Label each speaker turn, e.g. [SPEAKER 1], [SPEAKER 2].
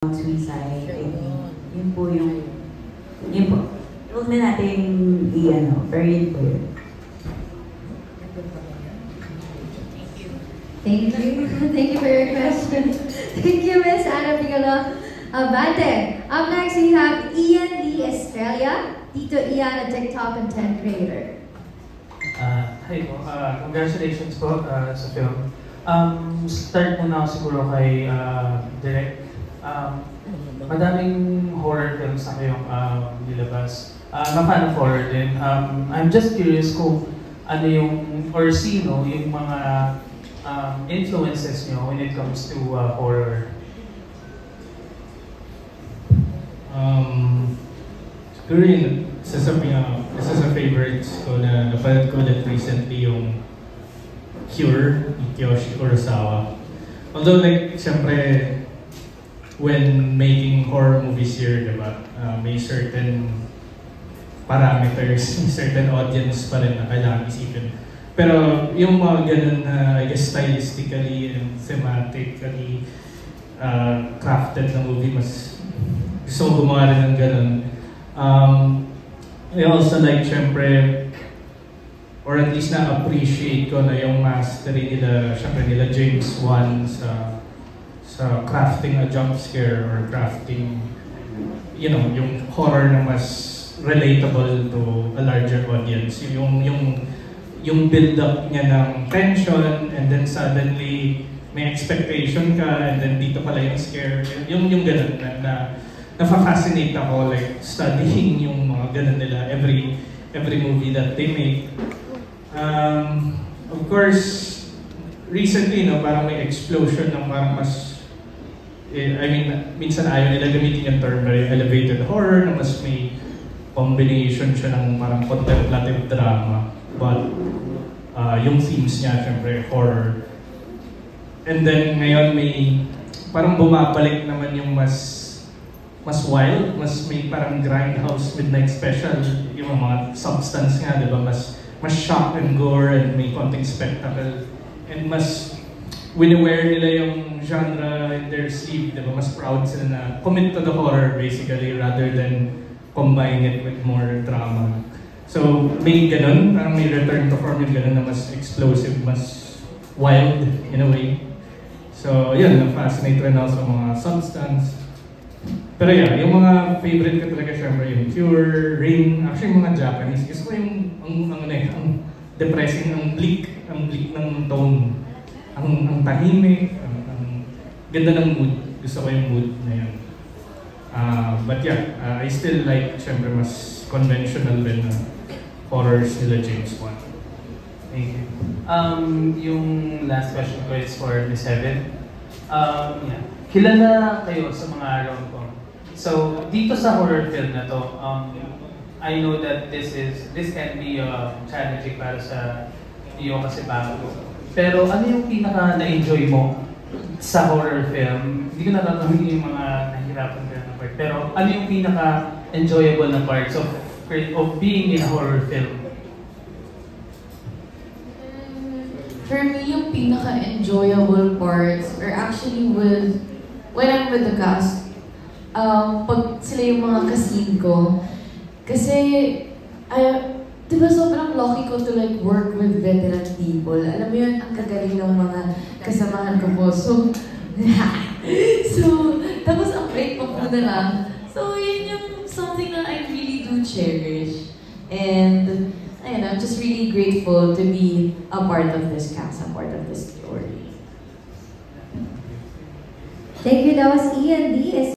[SPEAKER 1] suicide, I think, yun po huwag na natin pero yun po yun.
[SPEAKER 2] Thank you. Thank you for your question. Thank you, Miss Ana Piccolo Abante. Up next, we have Ian Lee Estrella, Tito Ian, a TikTok content creator.
[SPEAKER 3] Hi po. Congratulations po sa film. Start muna ako siguro kay Direk. Madaming horror films na kayong nilabas. I'm a fan of horror din. I'm just curious kung ano yung, or sino yung mga influences nyo when it comes to horror.
[SPEAKER 4] Siguro yun, isa sa favorites ko na napanood ko ulit recently yung Cure ni Kiyoshi Kurosawa. Although like, siyempre, when making horror movies here, diba, may certain parameters, may certain audience pa rin na kailangan isipin. Pero yung mga ganun na, I guess, stylistically and thematically crafted na movie, mas gusto ko gumawa rin ng ganun. I also like, syempre, or at least na-appreciate ko na yung mastery nila, syempre nila James Wan sa crafting a jump scare or crafting, yung horror na mas relatable to a larger audience. Yung build-up niya ng tension and then suddenly may expectation ka and then dito pala yung scare. Yung ganun na nafa-fascinate ako, like studying yung mga ganun nila every movie that they make. Of course, recently, parang may explosion ng parang mas minsan ayaw nila gamitin yung term na elevated horror na mas may combination siya ng parang contemplative drama. But yung themes niya, syempre, horror. And then ngayon may parang bumabalik naman yung mas wild, mas may parang grindhouse midnight special, yung mga substance nga, diba? Mas shock and gore and may konting spectacle. And mas wini-wear nila yung genre in their sleeve, diba? Mas proud sila na commit to the horror basically rather than combine it with more drama. So may ganun, parang may return to form yung ganun na mas explosive, mas wild in a way. So yun, na-fascinate rin ako sa mga substance. Pero yeah, yung mga favorite ko talaga syempre yung Cure, Ring, actually mga Japanese. Gusto ko yung ang depressing, ang bleak ng tone. Ang tahimik, ang ganda ng mood. Gusto ko yung mood na yun. But yeah, I still like, syempre, mas conventional rin na horrors nila James Wan.
[SPEAKER 3] Thank you. Yung last question ko is for Miss Heaven. Yeah. Kilala kayo sa mga rom-com. So, dito sa horror film na to, I know that this can be challenging para sa iyo kasi bago. Pero ano yung pinaka na-enjoy mo sa horror film? Hindi ko natatanong yung mga nahihirapan ka na part. Pero ano yung pinaka-enjoyable na parts of being in a horror film?
[SPEAKER 5] For me, yung pinaka-enjoyable parts are actually when I'm with the cast. Pag sila yung mga kasing ko. Kasi, diba sobrang lucky ko to like work with veteran people. Alam mo yun, ang kagaling ng mga kasamahan ko po. So, tapos ang break pa po nila. So, yun yung something that I really do cherish. And, I'm just really grateful to be a part of this cast, a part of this story.
[SPEAKER 2] Thank you. That was Ian Lee.